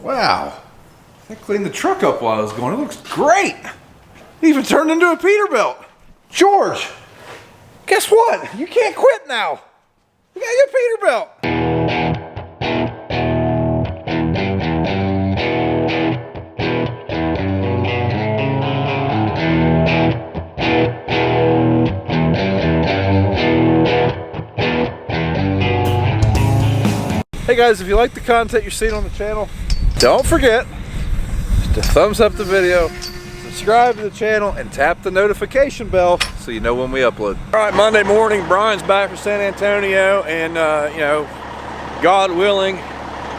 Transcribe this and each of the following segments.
Wow. I cleaned the truck up while I was going. It looks great. It even turned into a Peterbilt. George, guess what? You can't quit now. You got your Peterbilt. Hey guys, if you like the content you're seeing on the channel, don't forget to thumbs up the video, subscribe to the channel, and tap the notification bell so you know when we upload. All right, Monday morning, Brian's back from San Antonio, and you know, God willing,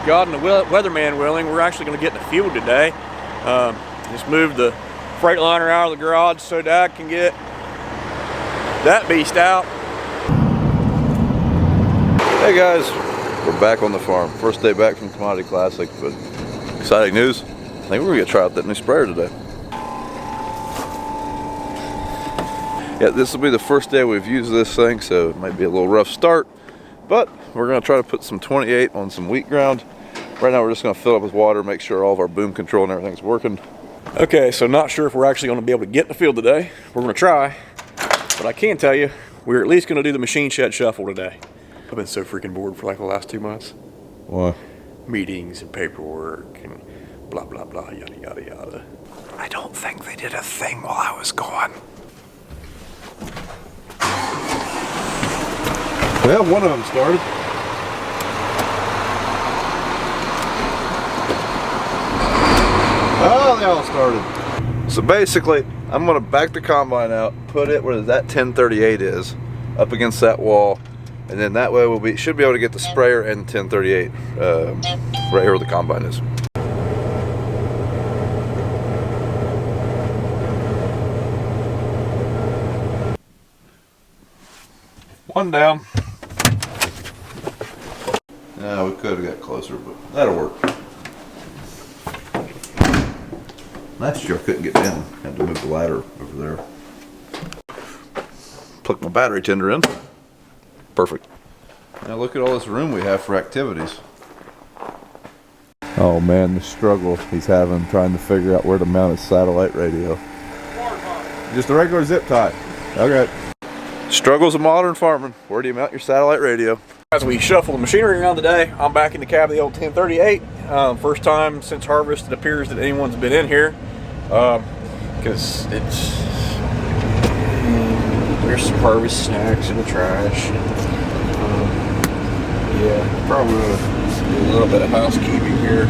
God and the weatherman willing, we're actually going to get in the field today. Just moved the Freightliner out of the garage so Dad can get that beast out. Hey guys, we're back on the farm. First day back from Commodity Classic, but exciting news. I think we're gonna try out that new sprayer today. Yeah, this will be the first day we've used this thing, so it might be a little rough start, but we're gonna try to put some 28 on some wheat ground. Right now we're just gonna fill it with water, make sure all of our boom control and everything's working. Okay, so not sure if we're actually gonna be able to get in the field today. We're gonna try, but I can tell you, we're at least gonna do the machine shed shuffle today. I've been so freaking bored for like the last 2 months. Why? Meetings and paperwork and blah, blah, blah, yada, yada, yada. I don't think they did a thing while I was gone. Well, one of them started. Oh, they all started. So basically, I'm gonna back the combine out, put it where that 1038 is, up against that wall, and then that way we should be able to get the sprayer and 1038 right here where the combine is. One down. Yeah, we could have got closer, but that'll work. Last year I couldn't get down. Had to move the ladder over there. Plug my battery tender in. Perfect. Now look at all this room we have for activities. Oh man, the struggle he's having trying to figure out where to mount his satellite radio. Just a regular zip tie. Okay. Struggles of modern farming. Where do you mount your satellite radio? As we shuffle the machinery around today, I'm back in the cab of the old 1038. First time since harvest it appears that anyone's been in here. Because There's some harvest snacks in the trash. Yeah, probably do a little bit of housekeeping here.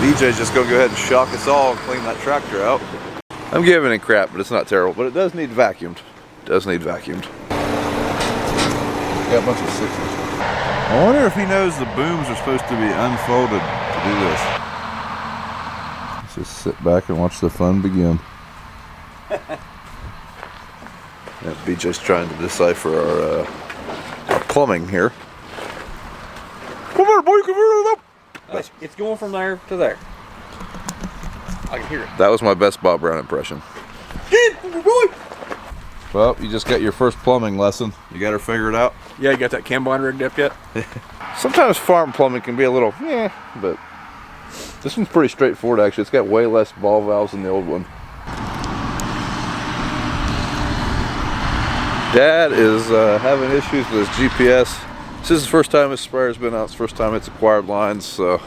BJ's just gonna go ahead and shock us all and clean that tractor out. I'm giving it crap, but it's not terrible. But it does need vacuumed. Got a bunch of sixes. I wonder if he knows the booms are supposed to be unfolded to do this. Let's just sit back and watch the fun begin. Yeah, BJ's trying to decipher our plumbing here. Come here, boy, come here. It's going from there to there. I can hear it. That was my best Bob Brown impression. Well, you just got your first plumbing lesson. You got her figured out? Yeah, you got that combine rigged up yet? Sometimes farm plumbing can be a little, but this one's pretty straightforward actually. It's got way less ball valves than the old one. Dad is having issues with his GPS. This is the first time his sprayer's been out. It's the first time it's acquired lines, so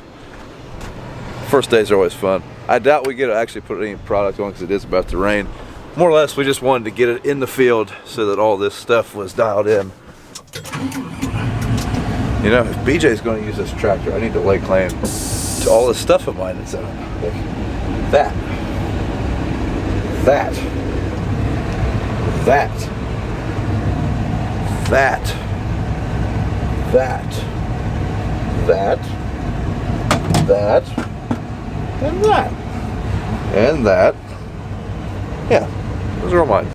first days are always fun. I doubt we get to actually put any product on because it is about to rain. More or less, we just wanted to get it in the field so that all this stuff was dialed in. You know, if BJ's going to use this tractor, I need to lay claim to all the stuff of mine that's in it. Like that. That. That. That. That. That. That. And that. And that. Yeah. Those are all mine.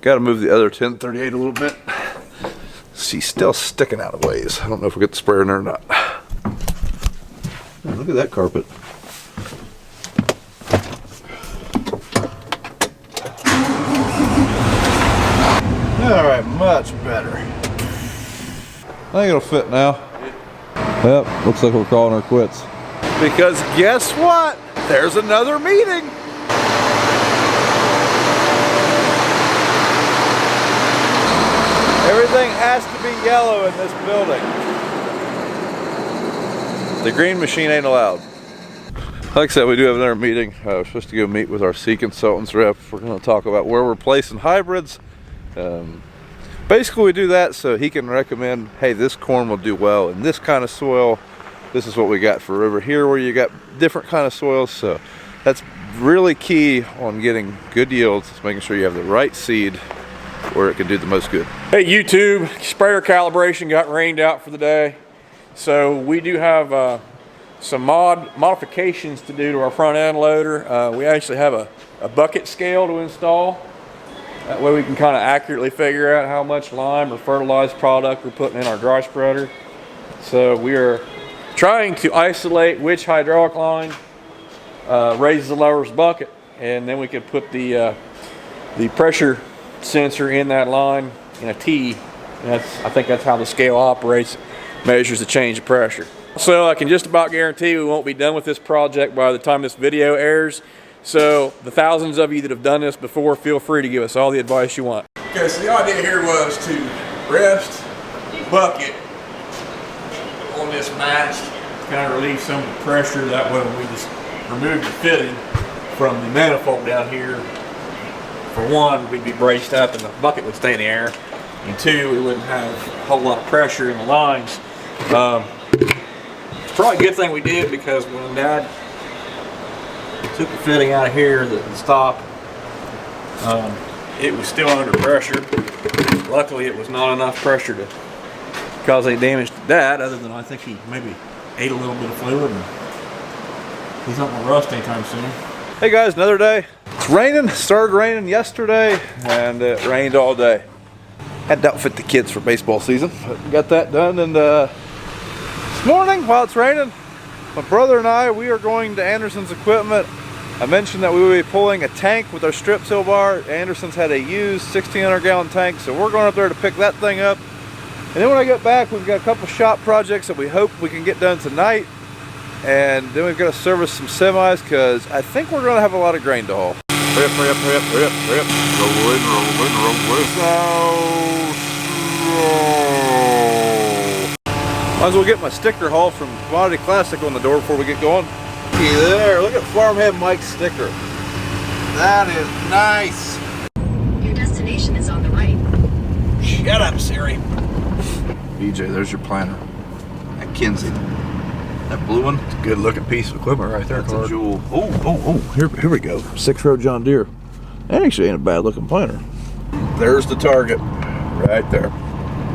Got to move the other 1038 a little bit. She's still sticking out of ways. I don't know if we get the sprayer in there or not. Oh, look at that carpet. Alright, much better. I think it'll fit now. Yep, looks like we're calling her quits. Because guess what? There's another meeting. Everything has to be yellow in this building. The green machine ain't allowed. Like I said, we do have another meeting. We're supposed to go meet with our seed consultants rep. We're going to talk about where we're placing hybrids. Basically, we do that so he can recommend, hey, this corn will do well in this kind of soil. This is what we got for over here where you got different kind of soils. So that's really key on getting good yields. It's making sure you have the right seed where it can do the most good. Hey YouTube, sprayer calibration got rained out for the day. So we do have some modifications to do to our front end loader. We actually have a bucket scale to install. That way we can kind of accurately figure out how much lime or fertilized product we're putting in our dry spreader. So we are trying to isolate which hydraulic line raises the lowest bucket, and then we could put the pressure sensor in that line in a T. And I think that's how the scale operates, measures the change of pressure. So I can just about guarantee we won't be done with this project by the time this video airs. So the thousands of you that have done this before, feel free to give us all the advice you want. Okay, so the idea here was to rest the bucket on this mast, Kind of relieve some of the pressure. That way we just remove the fitting from the manifold down here. For one, we'd be braced up and the bucket would stay in the air. And two, we wouldn't have a whole lot of pressure in the lines. It's probably a good thing we did, because when Dad took the fitting out of here, the stop, it was still under pressure. Luckily, it was not enough pressure to cause any damage to Dad, other than I think he maybe ate a little bit of fluid, and he's not gonna rust anytime soon. Hey guys, another day. It's raining. Started raining yesterday, and it rained all day. Had to outfit the kids for baseball season, but got that done. And this morning, while it's raining, my brother and I, we are going to Anderson's Equipment. I mentioned that we would be pulling a tank with our strip till bar. Anderson's had a used 1,600 gallon tank, so we're going up there to pick that thing up. And then when I get back, we've got a couple shop projects that we hope we can get done tonight. And then we've got to service some semis, because I think we're going to have a lot of grain to haul. Hurry up, hurry up, hurry up, hurry up, hurry up. Rolling, rolling, rolling. Might as well get my sticker haul from Commodity Classic on the door before we get going. Looky there, look at Farmhead Mike's sticker. That is nice. Your destination is on the right. Shut up, Siri. BJ, there's your planter. At Kinsey. That blue one, it's a good looking piece of equipment right there. That's a jewel. Oh, here we go. 6-row John Deere. That actually ain't a bad looking planter. There's the target right there.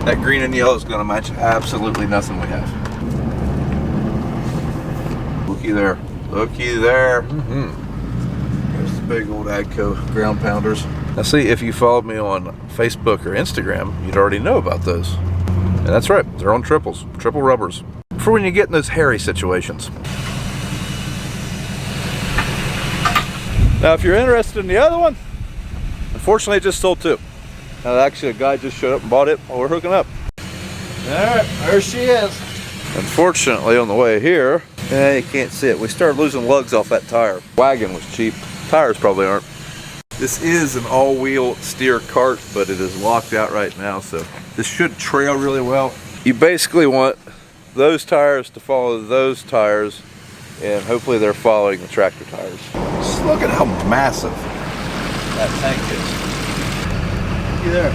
That green and yellow is going to match absolutely nothing we have. Looky there. Looky there. There's the big old AGCO ground pounders. Now see, if you followed me on Facebook or Instagram, you'd already know about those. And that's right, they're on triples, triple rubbers. For when you get in those hairy situations. Now if you're interested in the other one, unfortunately it just sold two. Now actually a guy just showed up and bought it while we're hooking up. Alright, there she is. Unfortunately on the way here, you can't see it, we started losing lugs off that tire. Wagon was cheap, tires probably aren't. This is an all-wheel steer cart, but it is locked out right now, so this should trail really well. You basically want those tires to follow those tires, and hopefully they're following the tractor tires. Just look at how massive that tank is. Yeah.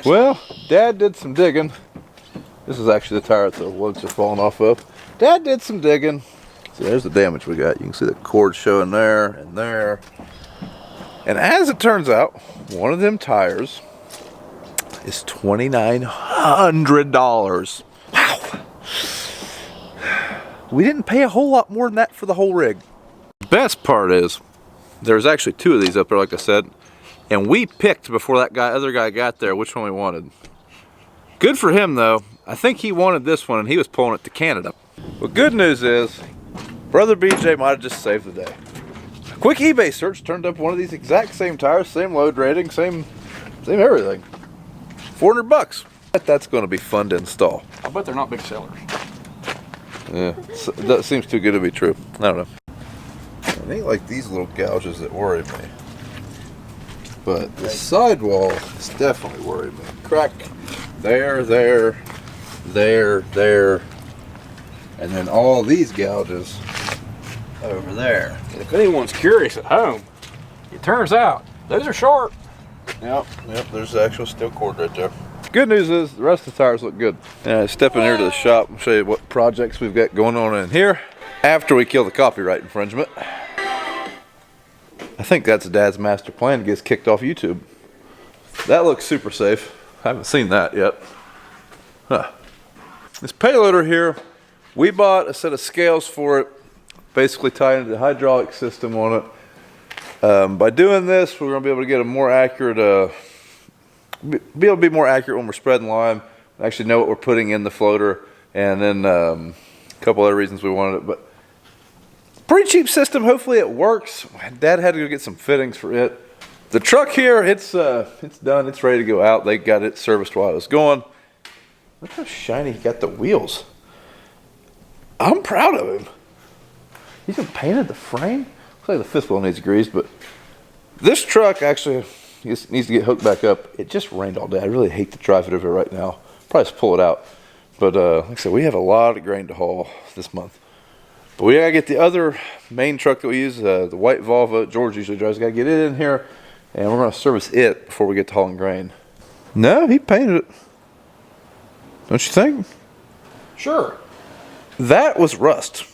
Well, Dad did some digging. This is actually the tire that the lugs are falling off of. Dad did some digging. See, there's the damage we got. You can see the cord showing there and there. And as it turns out, one of them tires is $2,900. Wow. We didn't pay a whole lot more than that for the whole rig. The best part is, there's actually two of these up there, like I said, and we picked before that other guy got there which one we wanted. Good for him though. I think he wanted this one and he was pulling it to Canada. Well, good news is, Brother BJ might have just saved the day. Quick eBay search turned up one of these exact same tires, same load rating, same everything. $400. That's going to be fun to install. I bet they're not big sellers. Yeah, that seems too good to be true. I don't know. It ain't like these little gouges that worry me. But the sidewall is definitely worried me. Crack there, there, there, there. And then all these gouges over there. If anyone's curious at home, it turns out those are sharp. Yep, there's the actual steel cord right there. Good news is the rest of the tires look good. Step in here to the shop and show you what projects we've got going on in here after we kill the copyright infringement. I think that's Dad's master plan to get us kicked off YouTube. That looks super safe. I haven't seen that yet. Huh. This payloader here, we bought a set of scales for it, basically tied into the hydraulic system on it. By doing this, we're going to be able to get a more accurate, be able to be more accurate when we're spreading lime. Actually know what we're putting in the floater, and then a couple other reasons we wanted it. But pretty cheap system. Hopefully it works. Dad had to go get some fittings for it. The truck here, it's done. It's ready to go out. They got it serviced while it was going. Look how shiny he got the wheels. I'm proud of him. He's even painted the frame. Looks like the fifth wheel needs grease, but this truck actually needs to get hooked back up. It just rained all day. I really hate to drive it over right now. Probably just pull it out. But like I said, we have a lot of grain to haul this month. But we gotta get the other main truck that we use, the white Volvo George usually drives. Gotta get it in here, and we're gonna service it before we get to hauling grain. No, he painted it. Don't you think? Sure. That was rust.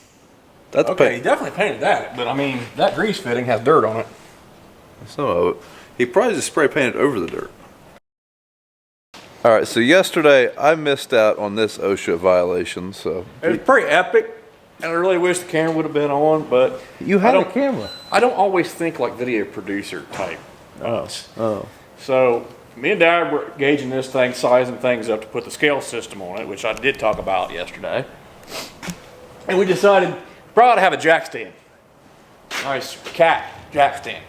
That's Okay, paint. he definitely painted that, but I mean, that grease fitting has dirt on it. Some of it. He probably just spray painted over the dirt. All right, so yesterday I missed out on this OSHA violation. So It was pretty epic, and I really wish the camera would have been on, but you had a camera. I don't always think like video producer type us. Oh. So me and Dad were gauging this thing, sizing things up to put the scale system on it, which I did talk about yesterday. And we decided probably to have a jack stand. Nice cat jack stand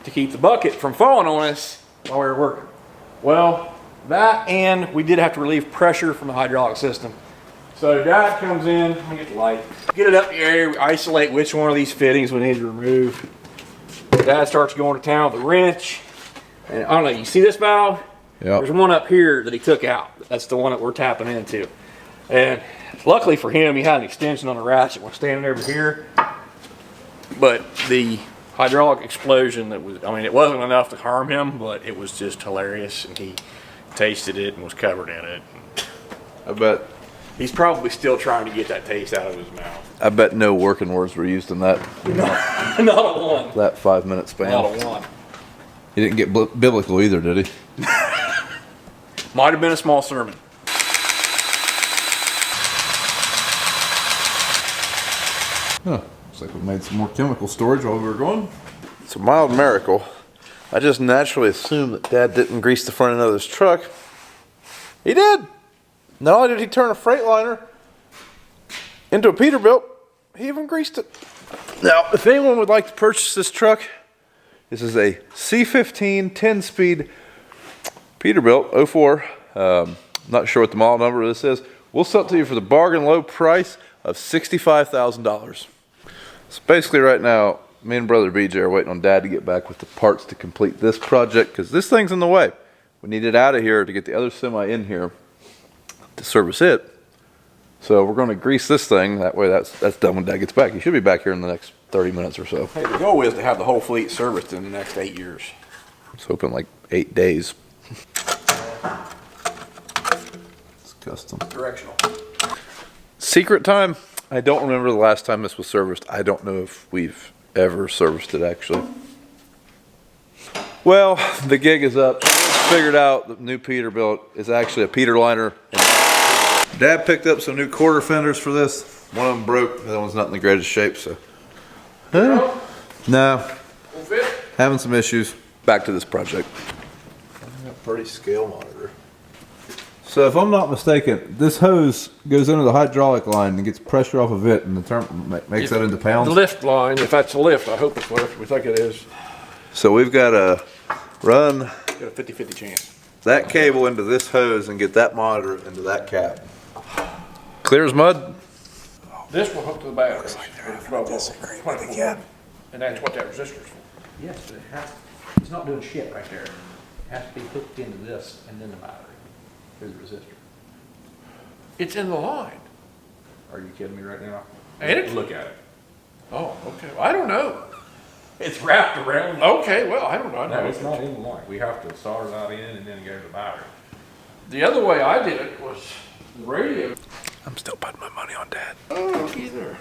to keep the bucket from falling on us while we were working. Well, that, and we did have to relieve pressure from the hydraulic system. So Dad comes in, let me get the light, get it up in the air, we isolate which one of these fittings we need to remove. Dad starts going to town with a wrench. And I don't know, you see this valve? Yeah. There's one up here that he took out. That's the one that we're tapping into. And luckily for him, he had an extension on the ratchet when standing over here. But the hydraulic explosion that was, I mean, it wasn't enough to harm him, but it was just hilarious. And he tasted it and was covered in it. I bet. He's probably still trying to get that taste out of his mouth. I bet no working words were used in that. Not a one. That 5 minute span. Not a one. He didn't get biblical either, did he? Might have been a small sermon. Huh. Looks like we made some more chemical storage while we were going. It's a mild miracle. I just naturally assumed that Dad didn't grease the front end of this truck. He did. Not only did he turn a Freightliner into a Peterbilt, he even greased it. Now, if anyone would like to purchase this truck, this is a C15 10-speed Peterbilt 04. Not sure what the model number of this is. We'll sell it to you for the bargain low price of $65,000. So basically right now, me and brother BJ are waiting on Dad to get back with the parts to complete this project because this thing's in the way. We need it out of here to get the other semi in here to service it. So we're going to grease this thing. That way that's done when Dad gets back. He should be back here in the next 30 minutes or so. Hey, the goal is to have the whole fleet serviced in the next 8 years. Let's hope in like 8 days. It's custom. Directional. Secret time. I don't remember the last time this was serviced. I don't know if we've ever serviced it actually. Well, the gig is up. Figured out the new Peterbilt is actually a Peterliner. Dad picked up some new quarter fenders for this. One of them broke. The other one's not in the greatest shape, so. No. Having some issues. Back to this project. Pretty scale monitor. So if I'm not mistaken, this hose goes into the hydraulic line and gets pressure off of it, and the term makes that into pounds. The lift line, if that's a lift, I hope it's what we think it is. So we've got to run Got a 50-50 chance. that cable into this hose and get that monitor into that cap. Clear as mud. This will hook to the battery. Looks like they're and that's what that resistor is for. Yes, but it's not doing shit right there. It has to be hooked into this and then the battery through the resistor. It's in the line. Are you kidding me right now? Ain't it? Look at it. Oh, okay. Well, I don't know. It's wrapped around. Okay, well, I don't know. No, it's not in the line. We have to solder that in and then go to the battery. The other way I did it was the radio. I'm still putting my money on Dad. Oh, either.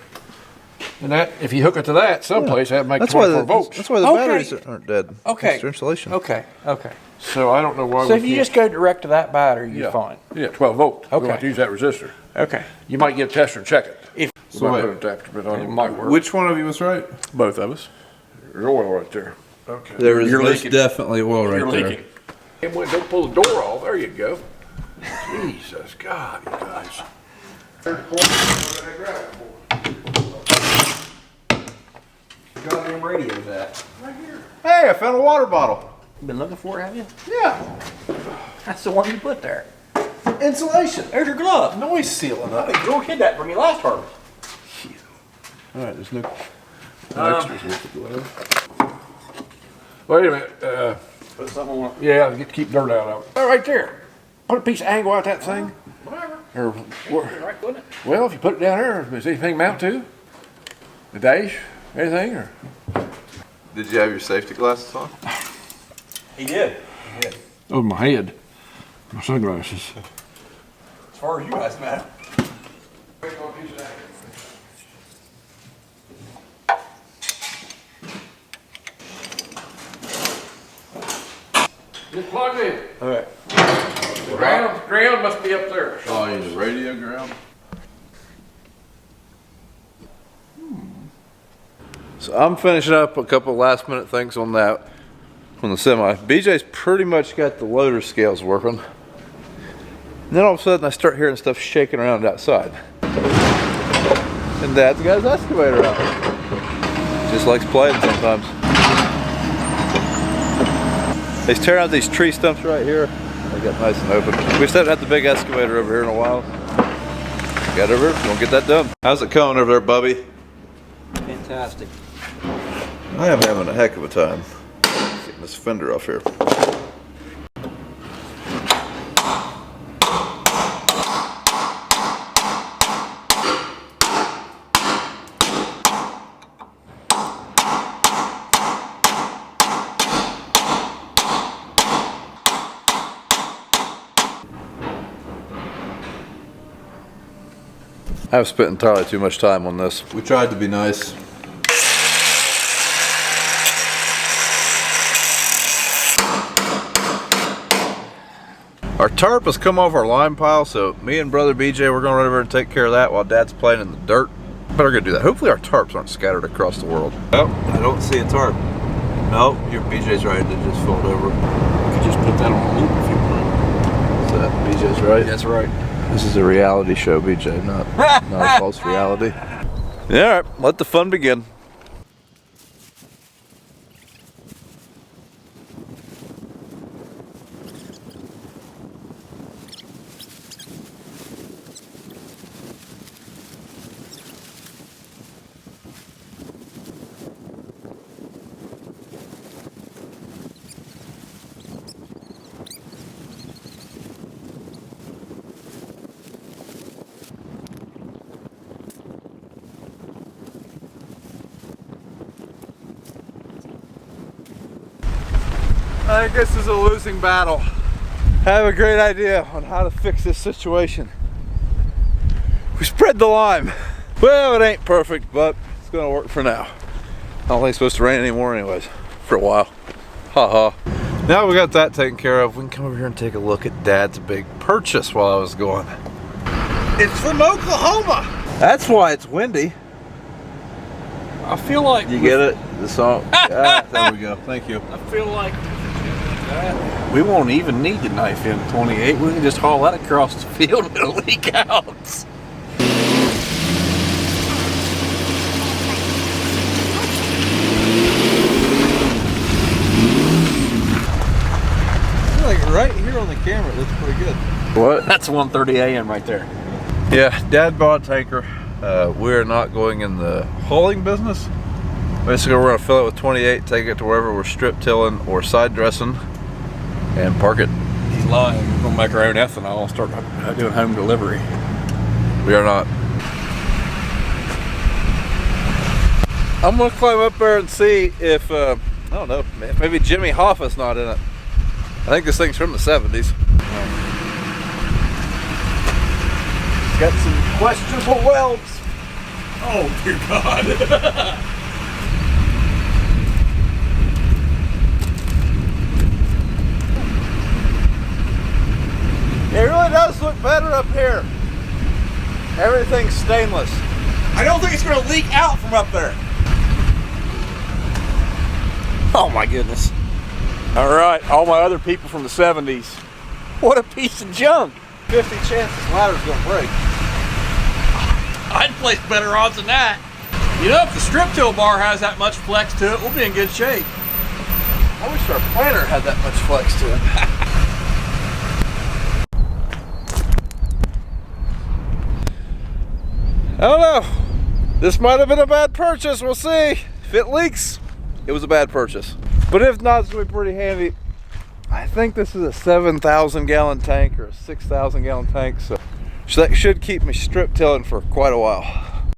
And that, if you hook it to that someplace, that'd make That's why 24 the volts. that's why the Okay. batteries aren't dead. Okay. It's their insulation. Okay, okay. So I don't know why So we if you can't- just go direct to that battery, you're Yeah. fine. Yeah, 12 volt. We Okay. have to use that resistor. Okay. You might get a tester and check it. If- We So might wait. put a tester bit on it. It might work. Which one of you was right? Both of us. There's oil right there. Okay. There is You're most leaking. definitely oil right You're there. leaking. And when don't pull the door off, there you go. Jesus God, you guys. Goddamn radio's at. Hey, I found a water bottle. You been looking for it, have you? Yeah. That's the one you put there. Insulation. There's your glove. Noise sealing I up. think George hid that from you last harvest. All right, there's no extras with it. Wait a minute. Put something on it. Yeah, keep dirt out of it. Oh, right there. Put a piece of angle out that thing. Whatever. Or, Right, wouldn't it? well, if you put it down there, does anything mount to? The dash? Anything? Or? Did you have your safety glasses on? He did. Oh, my head. My sunglasses. As far as you guys matter. Just plug it in. All right. Ground must be up there. Oh, you need a radio ground. So I'm finishing up a couple last minute things on that, on the semi. BJ's pretty much got the loader scales working. And then all of a sudden I start hearing stuff shaking around outside. And Dad's got his excavator out. Just likes playing sometimes. He's tearing out these tree stumps right here. They got nice and open. We just haven't had the big excavator over here in a while. Got over here, gonna get that done. How's it going over there, Bubby? Fantastic. I am having a heck of a time getting this fender off here. I've spent entirely too much time on this. We tried to be nice. Our tarp has come off our lime pile, so me and brother BJ, we're gonna run over and take care of that while Dad's playing in the dirt. Better go do that. Hopefully our tarps aren't scattered across the world. Oh, I don't see a tarp. No, your BJ's right, it just folded over. You could just put that on a loop if you want. Is that BJ's right? That's right. This is a reality show, BJ, not a false reality. Yeah, all right, let the fun begin. I think this is a losing battle. I have a great idea on how to fix this situation. We spread the lime. Well, it ain't perfect, but it's gonna work for now. I don't think it's supposed to rain anymore anyways, for a while. Ha ha. Now we got that taken care of, we can come over here and take a look at Dad's big purchase while I was gone. It's from Oklahoma. That's why it's windy. I feel like You get it? The song. Ah, there we go. Thank you. I feel like We won't even need the knife in 28. We can just haul that across the field and it'll leak out. Like right here on the camera, it looks pretty good. What? That's 130 AM right there. Yeah, Dad bought a tanker. We're not going in the hauling business. Basically, we're gonna fill it with 28, take it to wherever we're strip tilling or side dressing, and park it. He's lying. We're gonna make our own ethanol and start doing home delivery. We are not. I'm gonna climb up there and see if, I don't know, maybe Jimmy Hoffa's not in it. I think this thing's from the 70s. Got some questionable welds. Oh, dear God. It really does look better up here. Everything's stainless. I don't think it's going to leak out from up there. Oh my goodness. All right, all my other people from the 70s. What a piece of junk. 50 chances ladder's gonna break. I'd place better odds than that. You know, if the strip till bar has that much flex to it, we'll be in good shape. I wish our planter had that much flex to it. I don't know. This might have been a bad purchase. We'll see. If it leaks, it was a bad purchase. But if not, it's gonna be pretty handy. I think this is a 7,000 gallon tank or a 6,000 gallon tank, so that should keep me strip tilling for quite a while.